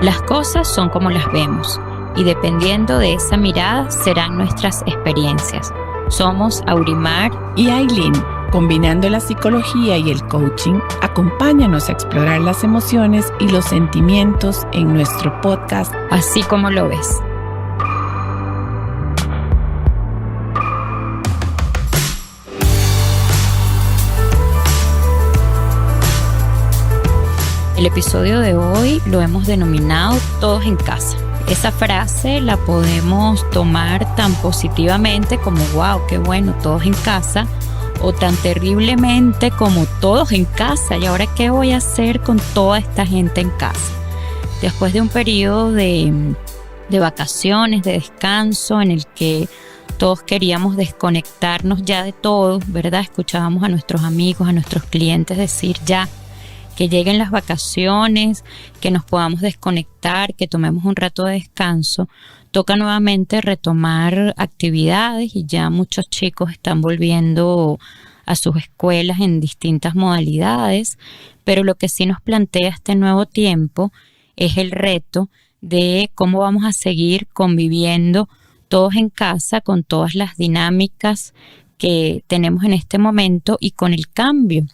Las cosas son como las vemos y dependiendo de esa mirada serán nuestras experiencias. Somos Aurimar y Ailín. Combinando la psicología y el coaching, acompáñanos a explorar las emociones y los sentimientos en nuestro podcast Así como lo ves. El episodio de hoy lo hemos denominado Todos en Casa. Esa frase la podemos tomar tan positivamente como wow, qué bueno, todos en casa, o tan terriblemente como todos en casa. ¿Y ahora qué voy a hacer con toda esta gente en casa? Después de un periodo de vacaciones, de descanso, en el que todos queríamos desconectarnos ya de todo, ¿verdad? Escuchábamos a nuestros amigos, a nuestros clientes decir ya, que lleguen las vacaciones, que nos podamos desconectar, que tomemos un rato de descanso. Toca nuevamente retomar actividades y ya muchos chicos están volviendo a sus escuelas en distintas modalidades, pero lo que sí nos plantea este nuevo tiempo es el reto de cómo vamos a seguir conviviendo todos en casa con todas las dinámicas que tenemos en este momento y con el cambio.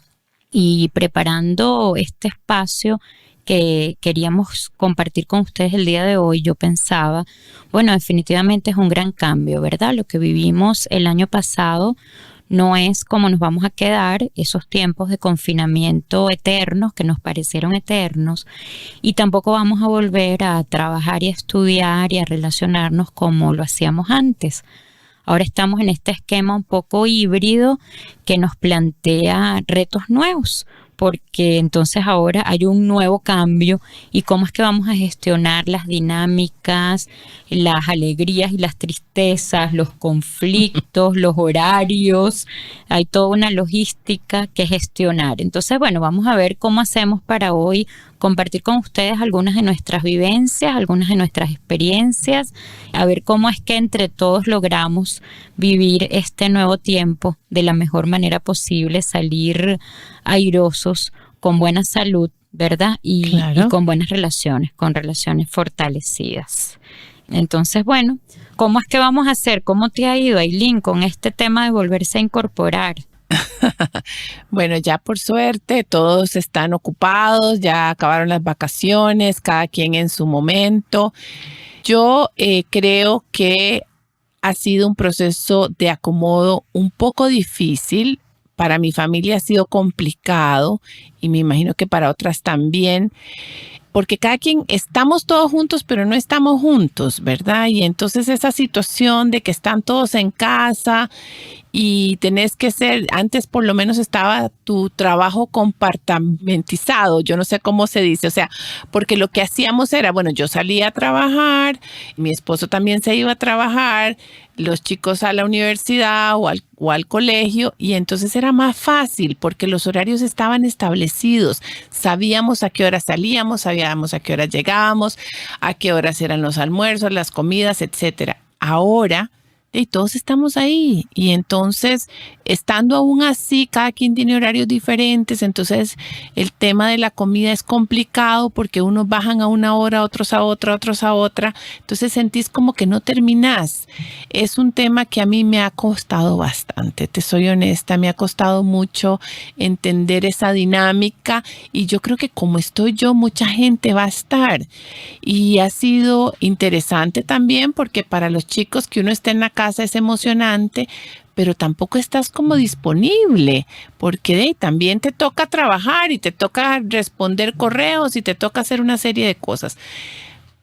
Y preparando este espacio que queríamos compartir con ustedes el día de hoy, yo pensaba, bueno, definitivamente es un gran cambio, ¿verdad? Lo que vivimos el año pasado no es como nos vamos a quedar, esos tiempos de confinamiento eternos que nos parecieron eternos, y tampoco vamos a volver a trabajar y a estudiar y a relacionarnos como lo hacíamos antes. Ahora estamos en este esquema un poco híbrido que nos plantea retos nuevos, porque entonces ahora hay un nuevo cambio y cómo es que vamos a gestionar las dinámicas, las alegrías y las tristezas, los conflictos, los horarios. Hay toda una logística que gestionar. Entonces, bueno, vamos a ver cómo hacemos para hoy compartir con ustedes algunas de nuestras vivencias, algunas de nuestras experiencias, a ver cómo es que entre todos logramos vivir este nuevo tiempo de la mejor manera posible, salir airosos, con buena salud, ¿verdad? Y con buenas relaciones, con relaciones fortalecidas. Entonces, bueno, ¿cómo es que vamos a hacer? ¿Cómo te ha ido, Ailín, con este tema de volverse a incorporar? Bueno, ya por suerte todos están ocupados, ya acabaron las vacaciones, cada quien en su momento. Yo creo que ha sido un proceso de acomodo un poco difícil. Para mi familia ha sido complicado y me imagino que para otras también, porque cada quien estamos todos juntos, pero no estamos juntos, ¿verdad? Y entonces esa situación de que están todos en casa y tenés que ser, antes por lo menos estaba tu trabajo compartimentizado, yo no sé cómo se dice, o sea, porque lo que hacíamos era, bueno, yo salía a trabajar, mi esposo también se iba a trabajar, los chicos a la universidad o al colegio, y entonces era más fácil porque los horarios estaban establecidos, sabíamos a qué hora salíamos, sabíamos a qué hora llegábamos, a qué horas eran los almuerzos, las comidas, etcétera. Ahora, y todos estamos ahí y entonces estando aún así cada quien tiene horarios diferentes, entonces el tema de la comida es complicado porque unos bajan a una hora, otros a otra, otros a otra, entonces sentís como que no terminás. Es un tema que a mí me ha costado bastante, te soy honesta, me ha costado mucho entender esa dinámica y yo creo que como estoy yo, mucha gente va a estar y ha sido interesante también porque para los chicos que uno esté en la casa es emocionante, pero tampoco estás como disponible, porque también te toca trabajar y te toca responder correos y te toca hacer una serie de cosas.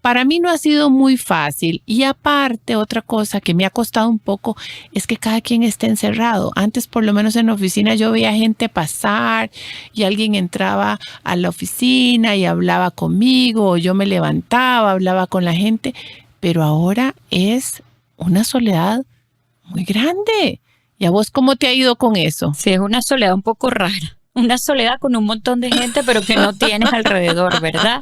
Para mí no ha sido muy fácil y aparte otra cosa que me ha costado un poco es que cada quien está encerrado. Antes por lo menos en la oficina yo veía gente pasar y alguien entraba a la oficina y hablaba conmigo o yo me levantaba, hablaba con la gente, pero ahora es una soledad muy grande. ¿Y a vos cómo te ha ido con eso? Sí, es una soledad un poco rara. Una soledad con un montón de gente, pero que no tienes alrededor, ¿verdad?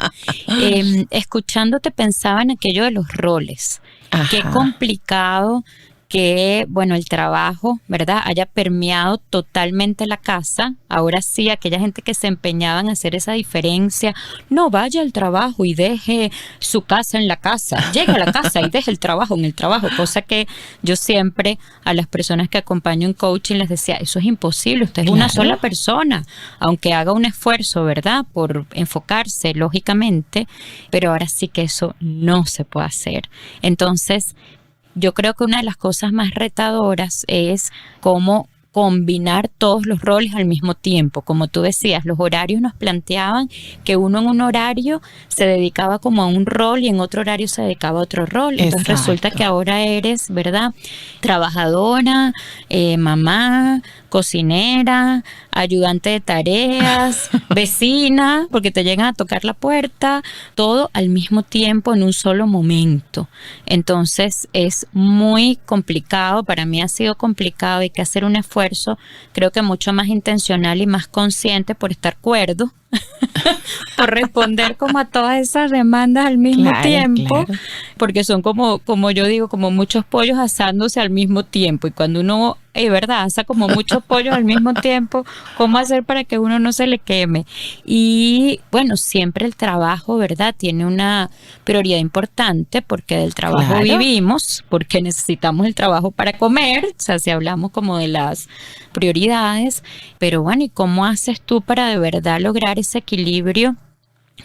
Escuchándote pensaba en aquello de los roles. Ajá. Qué complicado que, bueno, el trabajo, ¿verdad?, haya permeado totalmente la casa. Ahora sí, aquella gente que se empeñaba en hacer esa diferencia, no vaya al trabajo y deje su casa en la casa, llegue a la casa y deje el trabajo en el trabajo, cosa que yo siempre a las personas que acompaño en coaching les decía, eso es imposible, usted es una sola persona, aunque haga un esfuerzo, ¿verdad?, por enfocarse lógicamente, pero ahora sí que eso no se puede hacer. Entonces, yo creo que una de las cosas más retadoras es cómo combinar todos los roles al mismo tiempo. Como tú decías, los horarios nos planteaban que uno en un horario se dedicaba como a un rol y en otro horario se dedicaba a otro rol. Entonces resulta que ahora eres, ¿verdad?, trabajadora, mamá, cocinera, ayudante de tareas, vecina, porque te llegan a tocar la puerta, todo al mismo tiempo en un solo momento. Entonces es muy complicado, para mí ha sido complicado, hay que hacer un esfuerzo, creo que mucho más intencional y más consciente por estar cuerdo, por responder como a todas esas demandas al mismo tiempo, porque son como yo digo, como muchos pollos asándose al mismo tiempo, y cuando uno, ¿verdad?, asa como muchos pollos al mismo tiempo, ¿cómo hacer para que uno no se le queme? Y bueno, siempre el trabajo, ¿verdad?, tiene una prioridad importante, porque del trabajo vivimos, porque necesitamos el trabajo para comer, o sea, si hablamos como de las prioridades, pero bueno, ¿y cómo haces tú para de verdad lograr ese equilibrio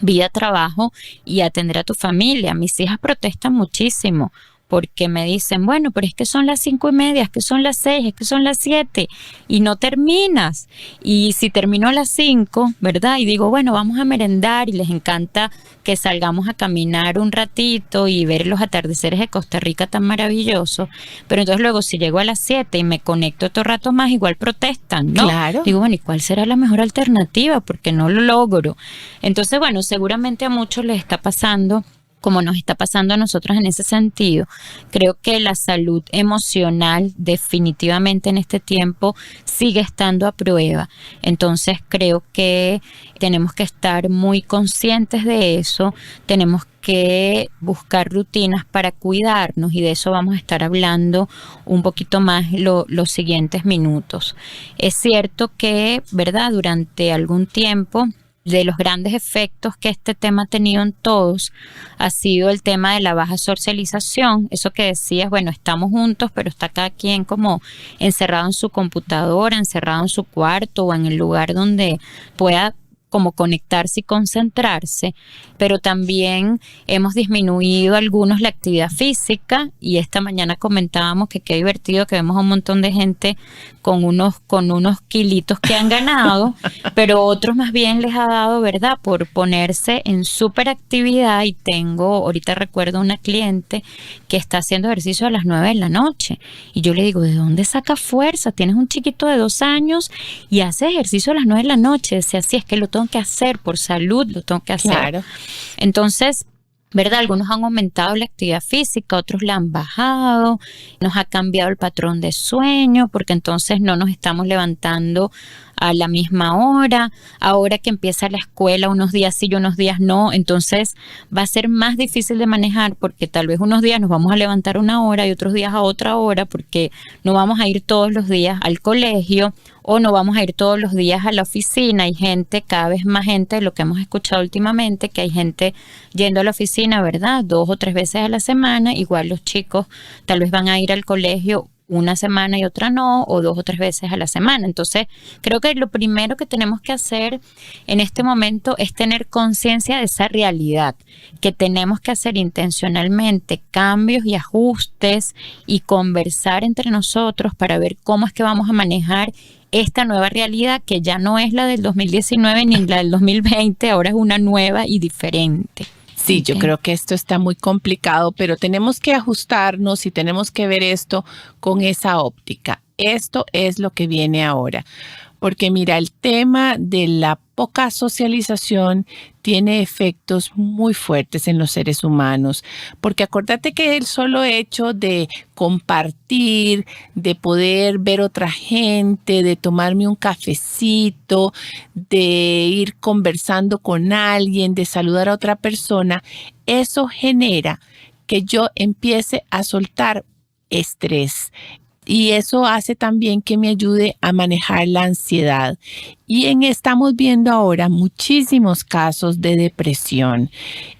vida-trabajo y atender a tu familia? Mis hijas protestan muchísimo porque me dicen, bueno, pero es que son las 5:30, es que son las 6, es que son las 7 y no terminas. Y si termino a las 5, ¿verdad?, y digo, bueno, vamos a merendar, y les encanta que salgamos a caminar un ratito y ver los atardeceres de Costa Rica tan maravillosos, pero entonces luego si llego a las 7 y me conecto otro rato más, igual protestan, ¿no? Claro. Digo, bueno, ¿y cuál será la mejor alternativa? Porque no lo logro. Entonces, bueno, seguramente a muchos les está pasando como nos está pasando a nosotros en ese sentido. Creo que la salud emocional definitivamente en este tiempo sigue estando a prueba. Entonces creo que tenemos que estar muy conscientes de eso, tenemos que buscar rutinas para cuidarnos, y de eso vamos a estar hablando un poquito más los siguientes minutos. Es cierto que, ¿verdad?, durante algún tiempo, de los grandes efectos que este tema ha tenido en todos ha sido el tema de la baja socialización. Eso que decías, bueno, estamos juntos, pero está cada quien como encerrado en su computadora, encerrado en su cuarto o en el lugar donde pueda como conectarse y concentrarse, pero también hemos disminuido algunos la actividad física, y esta mañana comentábamos que qué divertido que vemos a un montón de gente con unos kilitos que han ganado, pero otros más bien les ha dado, ¿verdad?, por ponerse en súper actividad. Y ahorita recuerdo una cliente que está haciendo ejercicio a las 9 de la noche, y yo le digo, ¿de dónde sacas fuerza? Tienes un chiquito de 2 años y haces ejercicio a las 9 de la noche. Decía, así es que lo tengo que hacer por salud, lo tengo que hacer. Claro. Entonces, ¿verdad?, algunos han aumentado la actividad física, otros la han bajado, nos ha cambiado el patrón de sueño, porque entonces no nos estamos levantando a la misma hora. Ahora que empieza la escuela, unos días sí y unos días no, entonces va a ser más difícil de manejar, porque tal vez unos días nos vamos a levantar una hora y otros días a otra hora, porque no vamos a ir todos los días al colegio o no vamos a ir todos los días a la oficina. Hay gente, cada vez más gente, lo que hemos escuchado últimamente, que hay gente yendo a la oficina, ¿verdad?, 2 o 3 veces a la semana. Igual los chicos tal vez van a ir al colegio una semana y otra no, o 2 o 3 veces a la semana. Entonces, creo que lo primero que tenemos que hacer en este momento es tener conciencia de esa realidad, que tenemos que hacer intencionalmente cambios y ajustes y conversar entre nosotros para ver cómo es que vamos a manejar esta nueva realidad, que ya no es la del 2019 ni la del 2020, ahora es una nueva y diferente. Sí, yo creo que esto está muy complicado, pero tenemos que ajustarnos y tenemos que ver esto con esa óptica. Esto es lo que viene ahora. Porque mira, el tema de la poca socialización tiene efectos muy fuertes en los seres humanos, porque acuérdate que el solo hecho de compartir, de poder ver otra gente, de tomarme un cafecito, de ir conversando con alguien, de saludar a otra persona, eso genera que yo empiece a soltar estrés. Y eso hace también que me ayude a manejar la ansiedad. Estamos viendo ahora muchísimos casos de depresión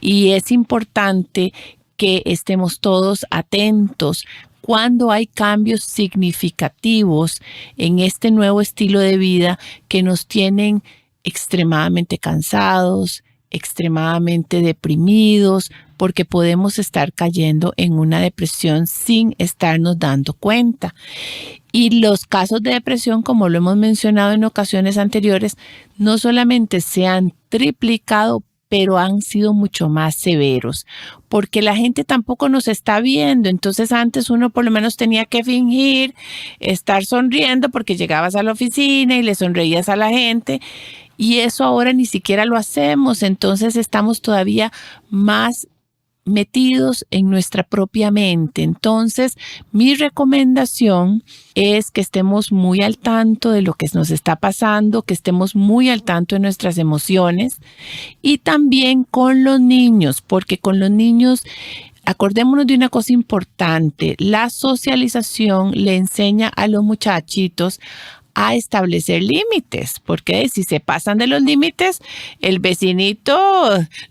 y es importante que estemos todos atentos cuando hay cambios significativos en este nuevo estilo de vida que nos tienen extremadamente cansados, extremadamente deprimidos, porque podemos estar cayendo en una depresión sin estarnos dando cuenta. Y los casos de depresión, como lo hemos mencionado en ocasiones anteriores, no solamente se han triplicado, pero han sido mucho más severos, porque la gente tampoco nos está viendo. Entonces antes uno por lo menos tenía que fingir estar sonriendo porque llegabas a la oficina y le sonreías a la gente, y eso ahora ni siquiera lo hacemos. Entonces estamos todavía más metidos en nuestra propia mente. Entonces, mi recomendación es que estemos muy al tanto de lo que nos está pasando, que estemos muy al tanto de nuestras emociones, y también con los niños, porque con los niños, acordémonos de una cosa importante: la socialización le enseña a los muchachitos a establecer límites, porque si se pasan de los límites, el vecinito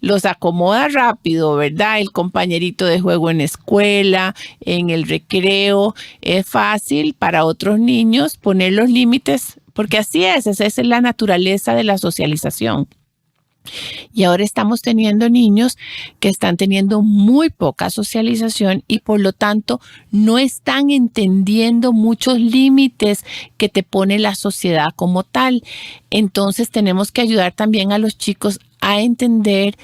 los acomoda rápido, ¿verdad? El compañerito de juego en escuela, en el recreo, es fácil para otros niños poner los límites, porque así es, esa es la naturaleza de la socialización. Y ahora estamos teniendo niños que están teniendo muy poca socialización y por lo tanto no están entendiendo muchos límites que te pone la sociedad como tal. Entonces tenemos que ayudar también a los chicos a entender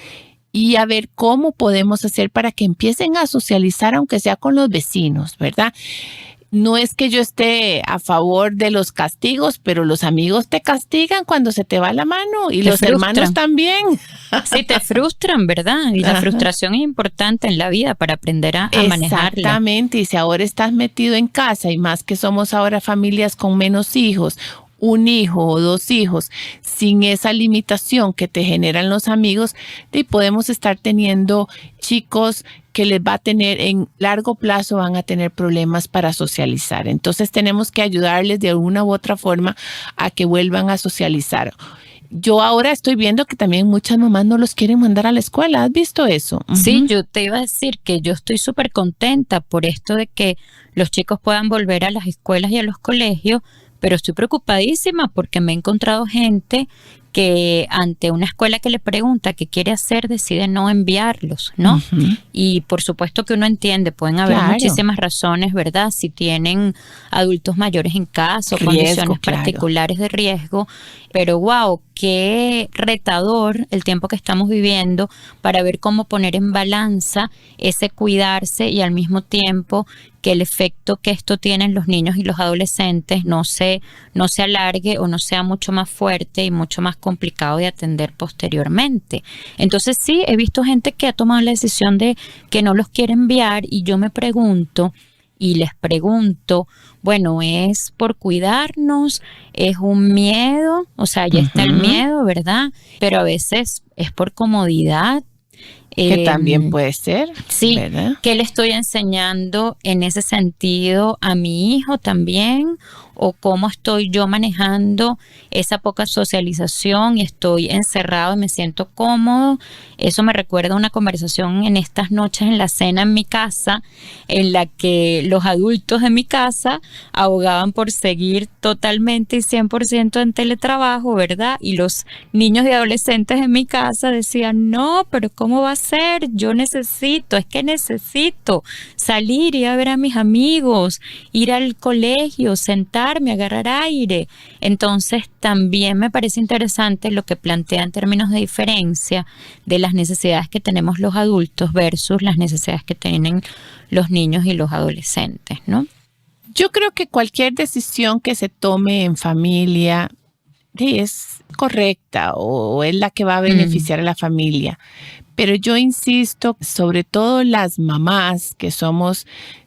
y a ver cómo podemos hacer para que empiecen a socializar, aunque sea con los vecinos, ¿verdad? No es que yo esté a favor de los castigos, pero los amigos te castigan cuando se te va la mano, y los hermanos también. Sí, te frustran, ¿verdad? Y la frustración es importante en la vida para aprender a manejarla. Exactamente, y si ahora estás metido en casa, y más que somos ahora familias con menos hijos, un hijo o dos hijos, sin esa limitación que te generan los amigos, y podemos estar teniendo chicos que les va a tener en largo plazo, van a tener problemas para socializar. Entonces tenemos que ayudarles de alguna u otra forma a que vuelvan a socializar. Yo ahora estoy viendo que también muchas mamás no los quieren mandar a la escuela. ¿Has visto eso? Sí, yo te iba a decir que yo estoy súper contenta por esto de que los chicos puedan volver a las escuelas y a los colegios, pero estoy preocupadísima porque me he encontrado gente que ante una escuela que le pregunta qué quiere hacer, decide no enviarlos, ¿no? Y por supuesto que uno entiende, pueden haber muchísimas razones, ¿verdad? Si tienen adultos mayores en casa o condiciones particulares de riesgo, pero wow, qué retador el tiempo que estamos viviendo para ver cómo poner en balanza ese cuidarse y al mismo tiempo que el efecto que esto tiene en los niños y los adolescentes no se alargue o no sea mucho más fuerte y mucho más complicado de atender posteriormente. Entonces sí, he visto gente que ha tomado la decisión de que no los quiere enviar, y yo me pregunto y les pregunto, bueno, ¿es por cuidarnos? ¿Es un miedo? O sea, ya está el miedo, ¿verdad? Pero a veces es por comodidad. Que también puede ser. Sí, ¿verdad? ¿Qué le estoy enseñando en ese sentido a mi hijo también? ¿O cómo estoy yo manejando esa poca socialización y estoy encerrado y me siento cómodo? Eso me recuerda a una conversación en estas noches en la cena en mi casa, en la que los adultos de mi casa abogaban por seguir totalmente y 100% en teletrabajo, ¿verdad? Y los niños y adolescentes de mi casa decían, no, pero ¿cómo va a ser? Yo necesito salir, ir a ver a mis amigos, ir al colegio, sentarme, agarrar aire. Entonces también me parece interesante lo que plantea en términos de diferencia de las necesidades que tenemos los adultos versus las necesidades que tienen los niños y los adolescentes, ¿no? Yo creo que cualquier decisión que se tome en familia es correcta o es la que va a beneficiar a la familia. Pero yo insisto, sobre todo las mamás, que somos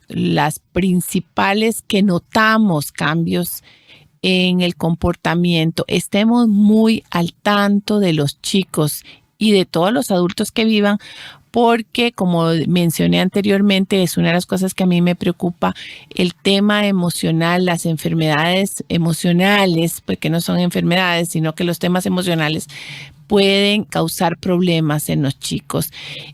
las principales que notamos cambios en el comportamiento, estemos muy al tanto de los chicos y de todos los adultos que vivan, porque, como mencioné anteriormente, es una de las cosas que a mí me preocupa, el tema emocional, las enfermedades emocionales, porque no son enfermedades, sino que los temas emocionales pueden causar problemas en los chicos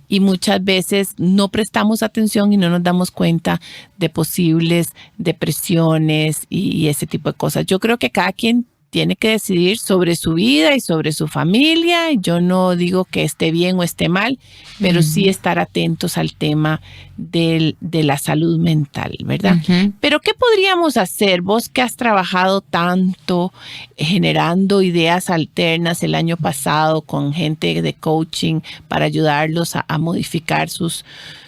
y muchas veces no prestamos atención y no nos damos cuenta de posibles depresiones y ese tipo de cosas. Yo creo que cada quien tiene que decidir sobre su vida y sobre su familia. Yo no digo que esté bien o esté mal, pero sí estar atentos al tema de la salud mental, ¿verdad? Pero ¿qué podríamos hacer? Vos que has trabajado tanto generando ideas alternas el año pasado con gente de coaching para ayudarlos a modificar sus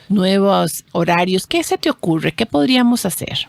nuevos horarios, ¿qué se te ocurre? ¿Qué podríamos hacer?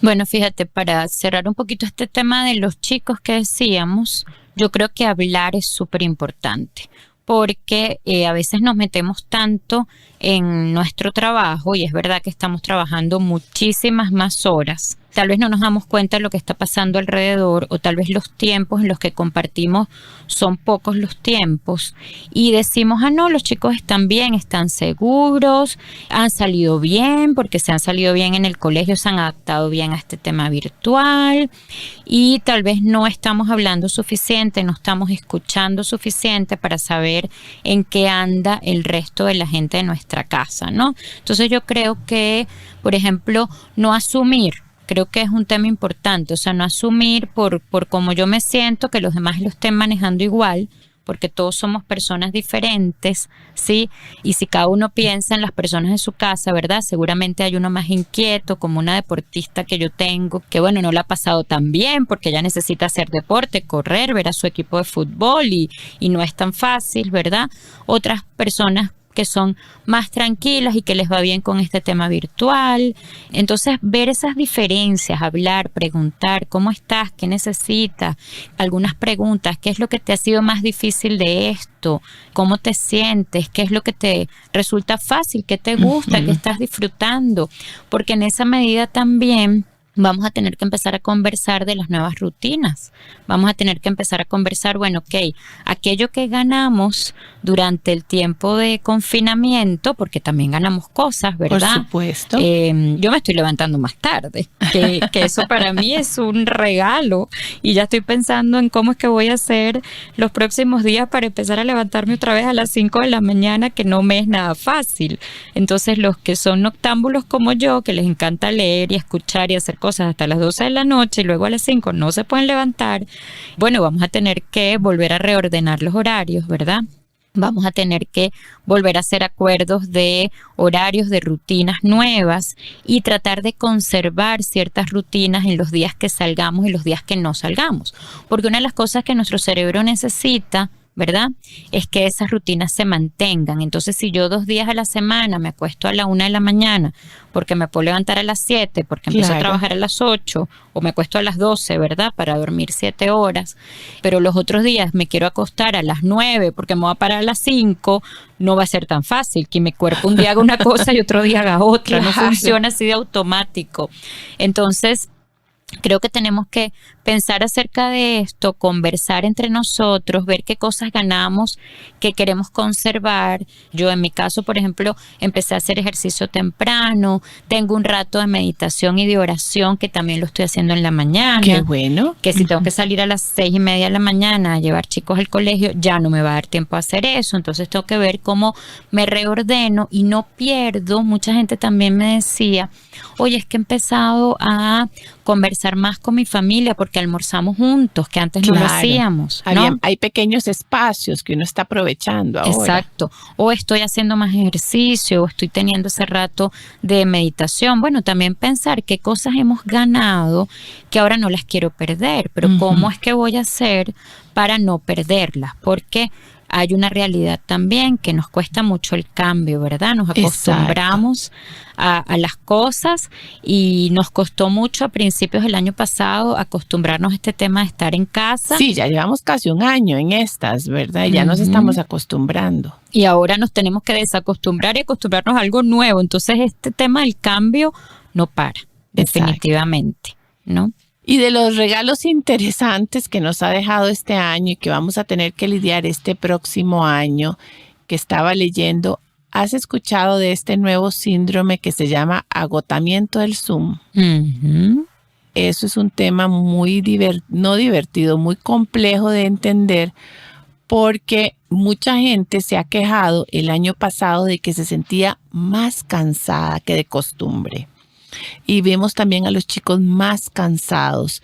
Bueno, fíjate, para cerrar un poquito este tema de los chicos que decíamos, yo creo que hablar es súper importante porque a veces nos metemos tanto en nuestro trabajo y es verdad que estamos trabajando muchísimas más horas. Tal vez no nos damos cuenta de lo que está pasando alrededor o tal vez los tiempos en los que compartimos son pocos los tiempos y decimos, no, los chicos están bien, están seguros, han salido bien porque se han salido bien en el colegio, se han adaptado bien a este tema virtual y tal vez no estamos hablando suficiente, no estamos escuchando suficiente para saber en qué anda el resto de la gente de nuestra casa, ¿no? Entonces yo creo que, por ejemplo, no asumir. Creo que es un tema importante, o sea, no asumir por cómo yo me siento que los demás lo estén manejando igual, porque todos somos personas diferentes, ¿sí? Y si cada uno piensa en las personas de su casa, ¿verdad? Seguramente hay uno más inquieto, como una deportista que yo tengo, que bueno, no la ha pasado tan bien porque ella necesita hacer deporte, correr, ver a su equipo de fútbol y no es tan fácil, ¿verdad? Otras personas que son más tranquilas y que les va bien con este tema virtual. Entonces, ver esas diferencias, hablar, preguntar, ¿cómo estás? ¿Qué necesitas? Algunas preguntas, ¿qué es lo que te ha sido más difícil de esto? ¿Cómo te sientes? ¿Qué es lo que te resulta fácil? ¿Qué te gusta? ¿Qué estás disfrutando? Porque en esa medida también vamos a tener que empezar a conversar de las nuevas rutinas. Vamos a tener que empezar a conversar, bueno, ok, aquello que ganamos durante el tiempo de confinamiento, porque también ganamos cosas, ¿verdad? Por supuesto. Yo me estoy levantando más tarde, que eso para mí es un regalo y ya estoy pensando en cómo es que voy a hacer los próximos días para empezar a levantarme otra vez a las 5 de la mañana, que no me es nada fácil. Entonces, los que son noctámbulos como yo, que les encanta leer y escuchar y hacer cosas hasta las 12 de la noche y luego a las 5 no se pueden levantar, bueno, vamos a tener que volver a reordenar los horarios, ¿verdad? Vamos a tener que volver a hacer acuerdos de horarios, de rutinas nuevas y tratar de conservar ciertas rutinas en los días que salgamos y los días que no salgamos. Porque una de las cosas que nuestro cerebro necesita, ¿verdad?, es que esas rutinas se mantengan. Entonces, si yo 2 días a la semana me acuesto a la 1 de la mañana porque me puedo levantar a las 7, porque empiezo a trabajar a las 8 o me acuesto a las 12, ¿verdad?, para dormir 7 horas, pero los otros días me quiero acostar a las 9 porque me voy a parar a las 5, no va a ser tan fácil que mi cuerpo un día haga una cosa y otro día haga otra. No funciona así de automático. Entonces, creo que tenemos que pensar acerca de esto, conversar entre nosotros, ver qué cosas ganamos, qué queremos conservar. Yo en mi caso, por ejemplo, empecé a hacer ejercicio temprano, tengo un rato de meditación y de oración que también lo estoy haciendo en la mañana. Qué bueno. Que si tengo que salir a las 6:30 de la mañana a llevar chicos al colegio, ya no me va a dar tiempo a hacer eso. Entonces tengo que ver cómo me reordeno y no pierdo. Mucha gente también me decía, oye, es que he empezado a conversar más con mi familia porque almorzamos juntos, que antes no lo hacíamos, ¿no? Hay pequeños espacios que uno está aprovechando ahora. Exacto. O estoy haciendo más ejercicio, o estoy teniendo ese rato de meditación. Bueno, también pensar qué cosas hemos ganado que ahora no las quiero perder, pero cómo es que voy a hacer para no perderlas, porque hay una realidad también que nos cuesta mucho el cambio, ¿verdad? Nos acostumbramos a las cosas y nos costó mucho a principios del año pasado acostumbrarnos a este tema de estar en casa. Sí, ya llevamos casi un año en estas, ¿verdad? Ya nos estamos acostumbrando. Y ahora nos tenemos que desacostumbrar y acostumbrarnos a algo nuevo. Entonces este tema del cambio no para, definitivamente, ¿no? Y de los regalos interesantes que nos ha dejado este año y que vamos a tener que lidiar este próximo año, que estaba leyendo, ¿has escuchado de este nuevo síndrome que se llama agotamiento del Zoom? Ujú. Eso es un tema muy no divertido, muy complejo de entender, porque mucha gente se ha quejado el año pasado de que se sentía más cansada que de costumbre. Y vemos también a los chicos más cansados,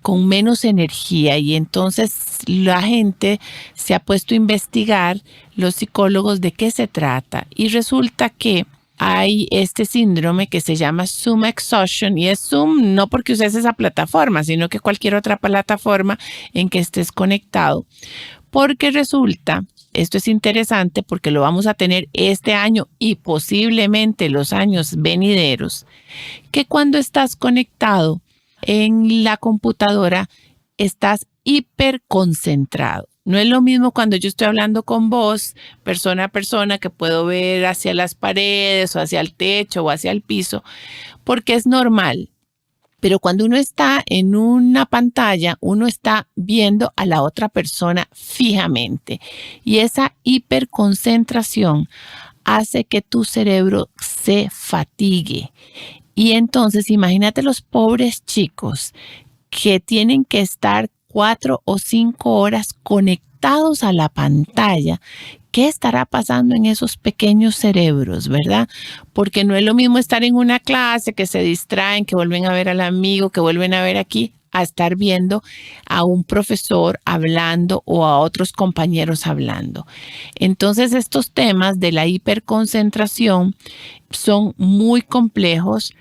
con menos energía, y entonces la gente se ha puesto a investigar, los psicólogos, de qué se trata, y resulta que hay este síndrome que se llama Zoom Exhaustion, y es Zoom no porque uses esa plataforma, sino que cualquier otra plataforma en que estés conectado, porque resulta, esto es interesante porque lo vamos a tener este año y posiblemente los años venideros, que cuando estás conectado en la computadora estás hiperconcentrado. No es lo mismo cuando yo estoy hablando con vos, persona a persona, que puedo ver hacia las paredes o hacia el techo o hacia el piso, porque es normal. Pero cuando uno está en una pantalla, uno está viendo a la otra persona fijamente. Y esa hiperconcentración hace que tu cerebro se fatigue. Y entonces imagínate los pobres chicos que tienen que estar 4 o 5 horas conectados a la pantalla. ¿Qué estará pasando en esos pequeños cerebros, verdad? Porque no es lo mismo estar en una clase, que se distraen, que vuelven a ver al amigo, que vuelven a ver aquí, a estar viendo a un profesor hablando o a otros compañeros hablando. Entonces, estos temas de la hiperconcentración son muy complejos.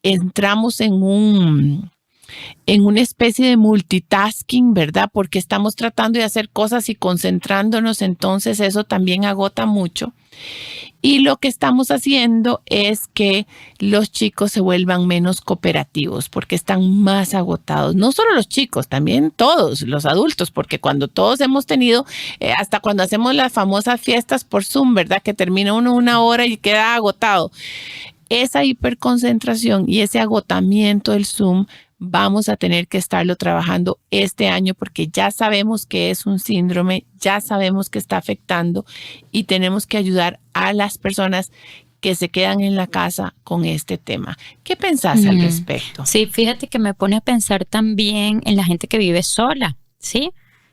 Entramos en una especie de multitasking, ¿verdad? Porque estamos tratando de hacer cosas y concentrándonos, entonces eso también agota mucho. Y lo que estamos haciendo es que los chicos se vuelvan menos cooperativos porque están más agotados. No solo los chicos, también todos, los adultos, porque cuando todos hemos tenido, hasta cuando hacemos las famosas fiestas por Zoom, ¿verdad? Que termina uno 1 hora y queda agotado. Esa hiperconcentración y ese agotamiento del Zoom vamos a tener que estarlo trabajando este año porque ya sabemos que es un síndrome, ya sabemos que está afectando y tenemos que ayudar a las personas que se quedan en la casa con este tema. ¿Qué pensás al respecto? Sí, fíjate que me pone a pensar también en la gente que vive sola, ¿sí?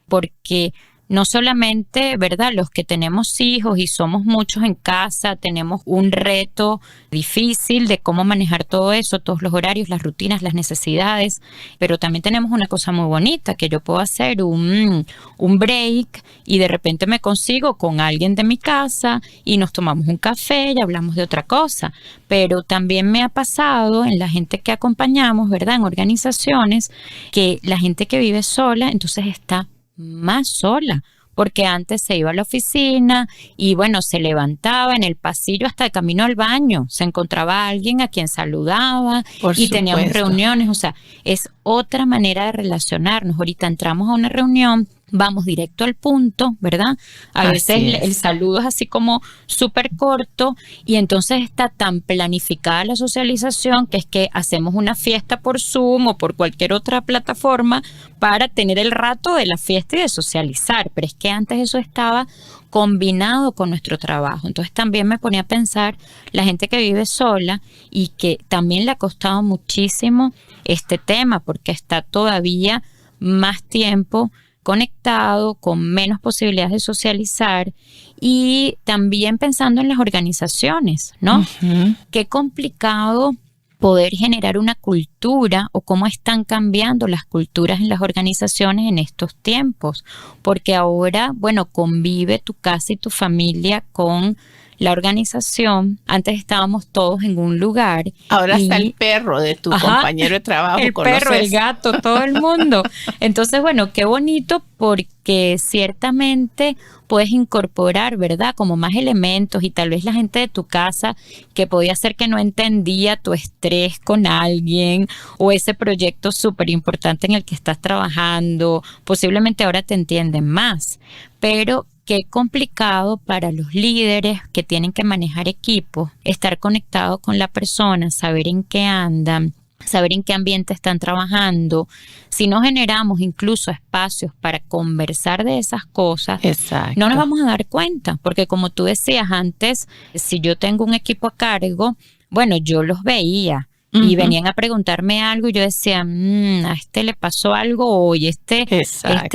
Porque no solamente, ¿verdad? Los que tenemos hijos y somos muchos en casa, tenemos un reto difícil de cómo manejar todo eso, todos los horarios, las rutinas, las necesidades, pero también tenemos una cosa muy bonita, que yo puedo hacer un break y de repente me consigo con alguien de mi casa y nos tomamos un café y hablamos de otra cosa. Pero también me ha pasado en la gente que acompañamos, ¿verdad? En organizaciones, que la gente que vive sola, entonces está más sola, porque antes se iba a la oficina y bueno, se levantaba en el pasillo hasta el camino al baño, se encontraba alguien a quien saludaba y teníamos reuniones, o sea, es otra manera de relacionarnos. Ahorita entramos a una reunión, vamos directo al punto, ¿verdad? A veces el saludo es así como súper corto y entonces está tan planificada la socialización que es que hacemos una fiesta por Zoom o por cualquier otra plataforma para tener el rato de la fiesta y de socializar, pero es que antes eso estaba combinado con nuestro trabajo. Entonces también me ponía a pensar la gente que vive sola y que también le ha costado muchísimo este tema porque está todavía más tiempo conectado, con menos posibilidades de socializar y también pensando en las organizaciones, ¿no? Uh-huh. Qué complicado poder generar una cultura o cómo están cambiando las culturas en las organizaciones en estos tiempos, porque ahora, bueno, convive tu casa y tu familia con la organización. Antes estábamos todos en un lugar. Ahora está el perro de tu compañero de trabajo. El perro, el gato, todo el mundo. Entonces, bueno, qué bonito porque ciertamente puedes incorporar, ¿verdad? Como más elementos y tal vez la gente de tu casa que podía ser que no entendía tu estrés con alguien o ese proyecto súper importante en el que estás trabajando, posiblemente ahora te entienden más, pero qué complicado para los líderes que tienen que manejar equipos, estar conectados con la persona, saber en qué andan, saber en qué ambiente están trabajando. Si no generamos incluso espacios para conversar de esas cosas, Exacto. no nos vamos a dar cuenta, porque como tú decías antes, si yo tengo un equipo a cargo, bueno, yo los veía y venían a preguntarme algo y yo decía, a este le pasó algo hoy, este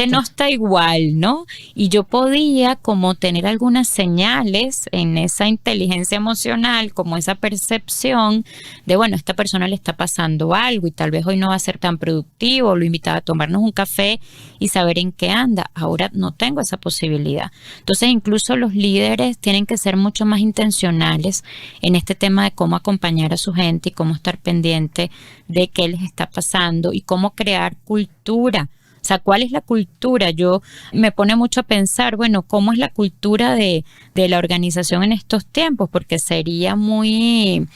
no está igual, ¿no? Y yo podía como tener algunas señales en esa inteligencia emocional, como esa percepción de, bueno, a esta persona le está pasando algo y tal vez hoy no va a ser tan productivo, lo invitaba a tomarnos un café y saber en qué anda. Ahora no tengo esa posibilidad. Entonces incluso los líderes tienen que ser mucho más intencionales en este tema de cómo acompañar a su gente y cómo estar pendiente de qué les está pasando y cómo crear cultura. O sea, ¿cuál es la cultura? Yo me pone mucho a pensar, bueno, ¿cómo es la cultura de la organización en estos tiempos? Porque sería muy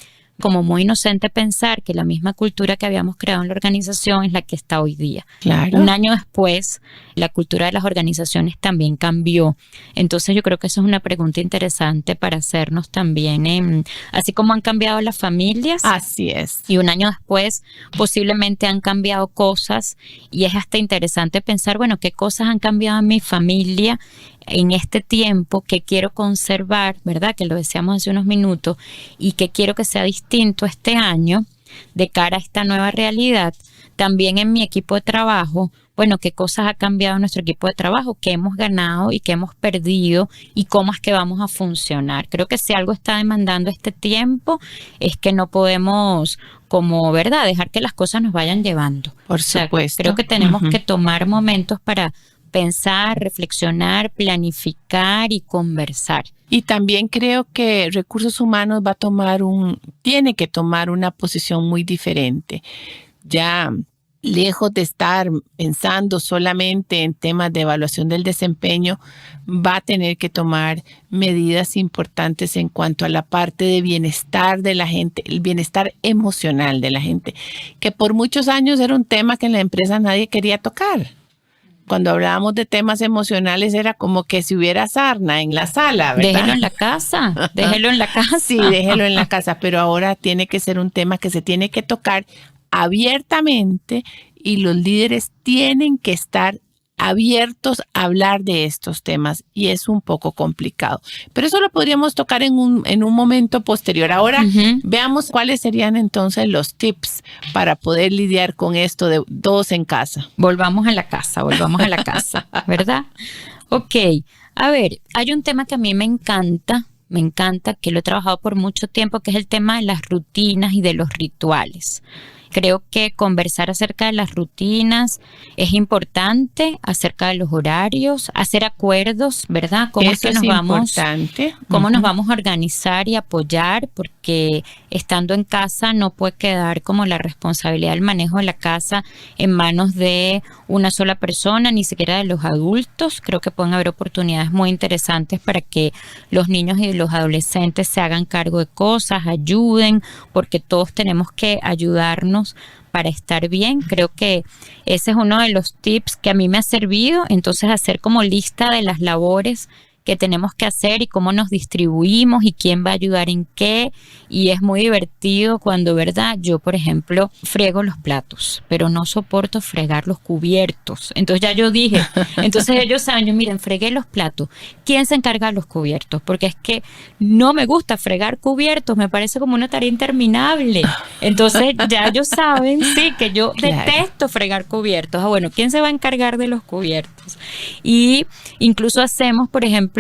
inocente pensar que la misma cultura que habíamos creado en la organización es la que está hoy día. Claro. Un año después, la cultura de las organizaciones también cambió. Entonces yo creo que eso es una pregunta interesante para hacernos también, así como han cambiado las familias. Así es. Y un año después posiblemente han cambiado cosas y es hasta interesante pensar, bueno, qué cosas han cambiado en mi familia en este tiempo que quiero conservar, ¿verdad? Que lo decíamos hace unos minutos y que quiero que sea distinto este año de cara a esta nueva realidad. También en mi equipo de trabajo, bueno, qué cosas ha cambiado en nuestro equipo de trabajo, qué hemos ganado y qué hemos perdido y cómo es que vamos a funcionar. Creo que si algo está demandando este tiempo es que no podemos, como, ¿verdad?, dejar que las cosas nos vayan llevando. Por supuesto. Creo que tenemos que tomar momentos para pensar, reflexionar, planificar y conversar. Y también creo que Recursos Humanos tiene que tomar una posición muy diferente. Ya lejos de estar pensando solamente en temas de evaluación del desempeño, va a tener que tomar medidas importantes en cuanto a la parte de bienestar de la gente, el bienestar emocional de la gente, que por muchos años era un tema que en la empresa nadie quería tocar. Cuando hablábamos de temas emocionales era como que si hubiera sarna en la sala, ¿verdad? Déjelo en la casa, déjelo en la casa. Sí, déjelo en la casa, pero ahora tiene que ser un tema que se tiene que tocar abiertamente y los líderes tienen que estar abiertos a hablar de estos temas y es un poco complicado. Pero eso lo podríamos tocar en un momento posterior. Ahora veamos cuáles serían entonces los tips para poder lidiar con esto de todos en casa. Volvamos a la casa, ¿verdad? Ok, a ver, hay un tema que a mí me encanta, que lo he trabajado por mucho tiempo, que es el tema de las rutinas y de los rituales. Creo que conversar acerca de las rutinas es importante, acerca de los horarios, hacer acuerdos, ¿verdad? Cómo es que nos vamos a organizar y apoyar, porque estando en casa no puede quedar como la responsabilidad del manejo de la casa en manos de una sola persona, ni siquiera de los adultos. Creo que pueden haber oportunidades muy interesantes para que los niños y los adolescentes se hagan cargo de cosas, ayuden, porque todos tenemos que ayudarnos para estar bien. Creo que ese es uno de los tips que a mí me ha servido. Entonces, hacer como lista de las labores que tenemos que hacer y cómo nos distribuimos y quién va a ayudar en qué. Y es muy divertido cuando, ¿verdad? Yo, por ejemplo, friego los platos, pero no soporto fregar los cubiertos. Entonces ya yo dije, entonces ellos saben, yo miren, fregué los platos. ¿Quién se encarga de los cubiertos? Porque es que no me gusta fregar cubiertos, me parece como una tarea interminable. Entonces ya ellos saben, sí, que yo detesto fregar cubiertos. Ah, bueno, ¿quién se va a encargar de los cubiertos? Y incluso hacemos, por ejemplo,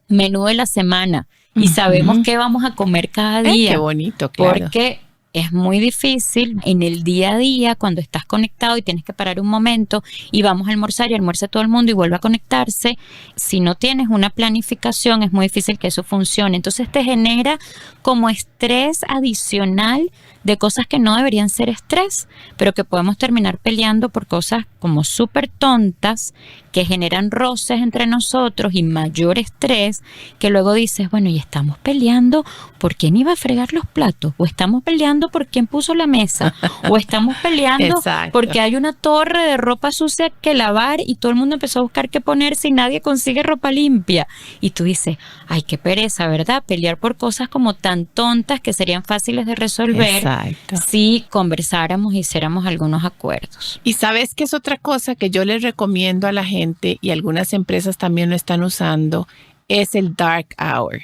menú de la semana y sabemos qué vamos a comer cada día. Qué bonito, claro. Porque es muy difícil en el día a día cuando estás conectado y tienes que parar un momento y vamos a almorzar y almuerza todo el mundo y vuelve a conectarse. Si no tienes una planificación es muy difícil que eso funcione. Entonces te genera como estrés adicional de cosas que no deberían ser estrés, pero que podemos terminar peleando por cosas como súper tontas que generan roces entre nosotros y mayor estrés, que luego dices, bueno, y estamos peleando por quién iba a fregar los platos, o estamos peleando por quién puso la mesa, o estamos peleando porque hay una torre de ropa sucia que lavar y todo el mundo empezó a buscar qué ponerse y nadie consigue ropa limpia. Y tú dices, ay, qué pereza, ¿verdad? Pelear por cosas como tan tontas que serían fáciles de resolver. Exacto. si conversáramos y hiciéramos algunos acuerdos. Y sabes que es otra cosa que yo les recomiendo a la gente, y algunas empresas también lo están usando, es el dark hour.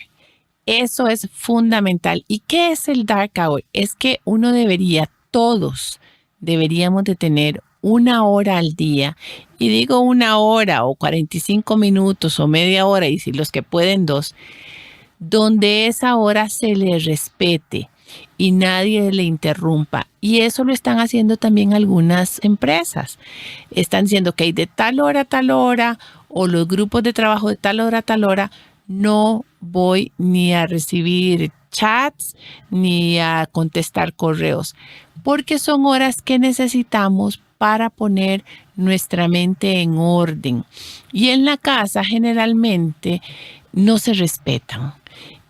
Eso es fundamental. ¿Y qué es el dark hour? Es que todos deberíamos de tener 1 hora al día. Y digo 1 hora o 45 minutos o media hora, y si los que pueden 2, donde esa hora se le respete y nadie le interrumpa. Y eso lo están haciendo también algunas empresas. Están diciendo que de tal hora a tal hora, o los grupos de trabajo de tal hora a tal hora, no voy ni a recibir chats ni a contestar correos, porque son horas que necesitamos para poner nuestra mente en orden. Y en la casa generalmente no se respetan.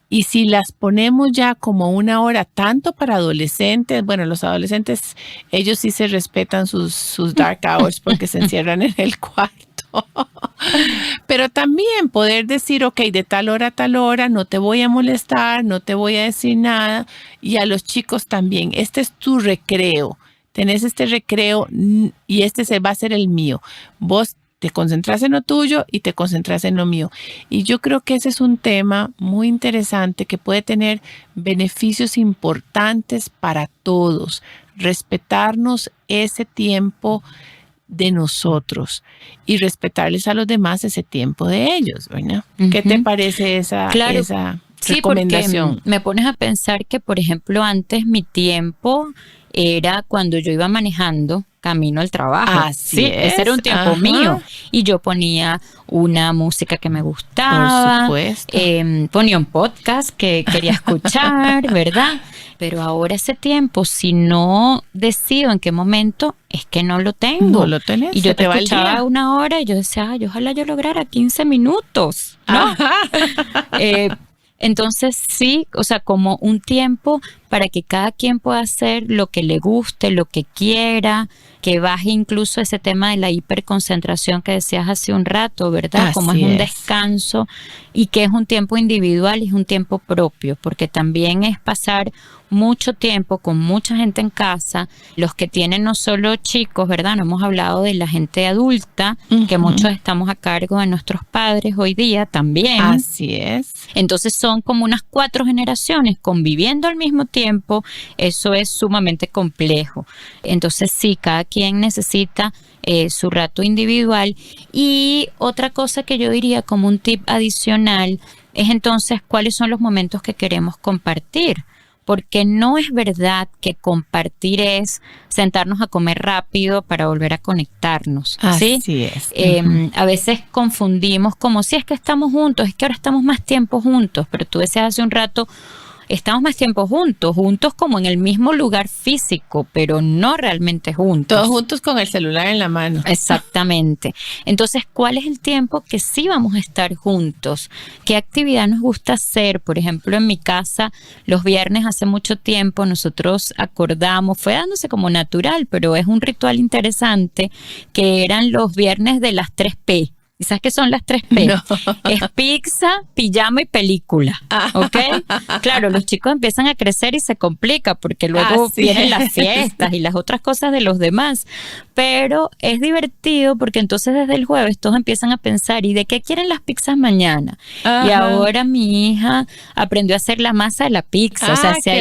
Y si las ponemos ya como 1 hora, tanto para adolescentes, bueno, los adolescentes, ellos sí se respetan sus dark hours porque se encierran en el cuarto. Pero también poder decir, ok, de tal hora a tal hora, no te voy a molestar, no te voy a decir nada. Y a los chicos también, este es tu recreo. Tenés este recreo y este va a ser el mío. Vos te concentras en lo tuyo y te concentras en lo mío. Y yo creo que ese es un tema muy interesante que puede tener beneficios importantes para todos. Respetarnos ese tiempo de nosotros y respetarles a los demás ese tiempo de ellos, ¿verdad? Uh-huh. ¿Qué te parece esa recomendación? Porque me pones a pensar que, por ejemplo, antes mi tiempo era cuando yo iba manejando camino al trabajo. Así es. Ese era un tiempo mío. Y yo ponía una música que me gustaba. Por supuesto. Ponía un podcast que quería escuchar, ¿verdad? Pero ahora ese tiempo, si no decido en qué momento, es que no lo tengo. No lo tenés. Y yo te escuchaba 1 hora y yo decía, ojalá yo lograra 15 minutos, ¿no? Entonces sí, o sea, como un tiempo para que cada quien pueda hacer lo que le guste, lo que quiera, que baje incluso ese tema de la hiperconcentración que decías hace un rato, ¿verdad? Así como es un descanso y que es un tiempo individual y es un tiempo propio, porque también es pasar mucho tiempo con mucha gente en casa, los que tienen no solo chicos, ¿verdad? No hemos hablado de la gente adulta, uh-huh, que muchos estamos a cargo de nuestros padres hoy día también. Así es. Entonces son como unas 4 generaciones conviviendo al mismo tiempo. Eso es sumamente complejo. Entonces sí, cada quien necesita su rato individual. Y otra cosa que yo diría como un tip adicional es entonces cuáles son los momentos que queremos compartir. Porque no es verdad que compartir es sentarnos a comer rápido para volver a conectarnos. ¿Sí? Así es. Uh-huh. A veces confundimos como si es que estamos juntos, es que ahora estamos más tiempo juntos, pero tú decías hace un rato, estamos más tiempo juntos como en el mismo lugar físico, pero no realmente juntos. Todos juntos con el celular en la mano. Exactamente. Entonces, ¿cuál es el tiempo que sí vamos a estar juntos? ¿Qué actividad nos gusta hacer? Por ejemplo, en mi casa, los viernes hace mucho tiempo nosotros acordamos, fue dándose como natural, pero es un ritual interesante, que eran los viernes de las 3P. ¿Y sabes qué son las 3P? No. Es pizza, pijama y película, ¿ok? Claro, los chicos empiezan a crecer y se complica porque luego vienen las fiestas y las otras cosas de los demás. Pero es divertido porque entonces desde el jueves todos empiezan a pensar, ¿y de qué quieren las pizzas mañana? Ajá. Y ahora mi hija aprendió a hacer la masa de la pizza. O sea, se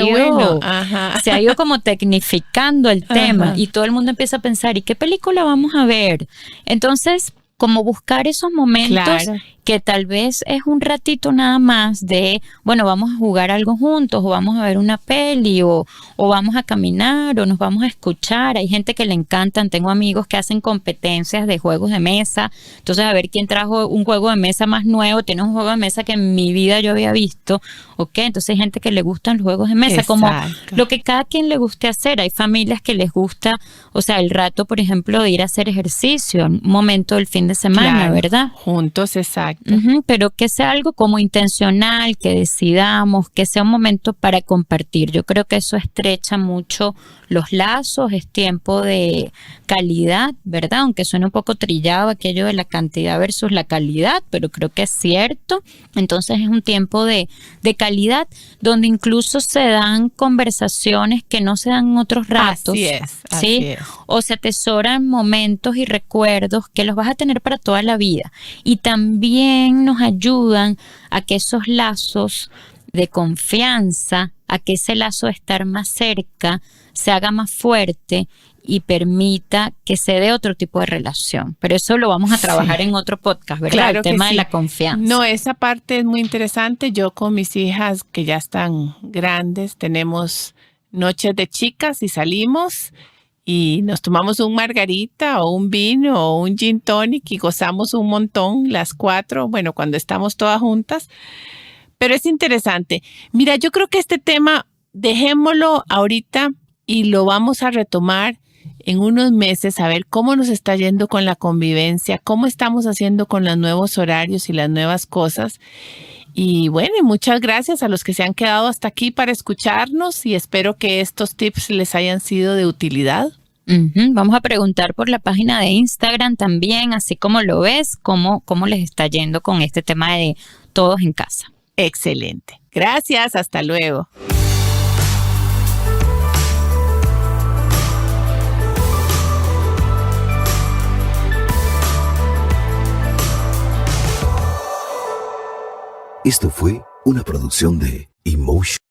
ha ido como tecnificando el tema y todo el mundo empieza a pensar, ¿y qué película vamos a ver? Entonces, como buscar esos momentos que tal vez es un ratito nada más de, bueno, vamos a jugar algo juntos, o vamos a ver una peli, o vamos a caminar, o nos vamos a escuchar. Hay gente que le encantan, tengo amigos que hacen competencias de juegos de mesa, entonces a ver quién trajo un juego de mesa más nuevo, tiene un juego de mesa que en mi vida yo había visto, ¿ok? Entonces hay gente que le gustan los juegos de mesa, como lo que cada quien le guste hacer. Hay familias que les gusta, o sea, el rato, por ejemplo, de ir a hacer ejercicio, un momento del fin de semana, ¿verdad? Juntos, exacto. Pero que sea algo como intencional, que decidamos, que sea un momento para compartir. Yo creo que eso estrecha mucho los lazos, es tiempo de calidad, ¿verdad? Aunque suene un poco trillado aquello de la cantidad versus la calidad, pero creo que es cierto. Entonces es un tiempo de calidad donde incluso se dan conversaciones que no se dan en otros ratos. Así es. O se atesoran momentos y recuerdos que los vas a tener para toda la vida. Y también nos ayudan a que esos lazos de confianza, a que ese lazo de estar más cerca se haga más fuerte y permita que se dé otro tipo de relación. Pero eso lo vamos a trabajar en otro podcast, ¿verdad? Claro, el tema de la confianza. No, esa parte es muy interesante. Yo con mis hijas que ya están grandes, tenemos noches de chicas y salimos y nos tomamos un margarita o un vino o un gin tonic y gozamos un montón las 4, bueno, cuando estamos todas juntas. Pero es interesante. Mira, yo creo que este tema dejémoslo ahorita y lo vamos a retomar en unos meses, a ver cómo nos está yendo con la convivencia, cómo estamos haciendo con los nuevos horarios y las nuevas cosas. Y bueno, y muchas gracias a los que se han quedado hasta aquí para escucharnos y espero que estos tips les hayan sido de utilidad. Vamos a preguntar por la página de Instagram también, así como lo ves, cómo les está yendo con este tema de todos en casa. Excelente. Gracias, hasta luego. Esto fue una producción de Emotion.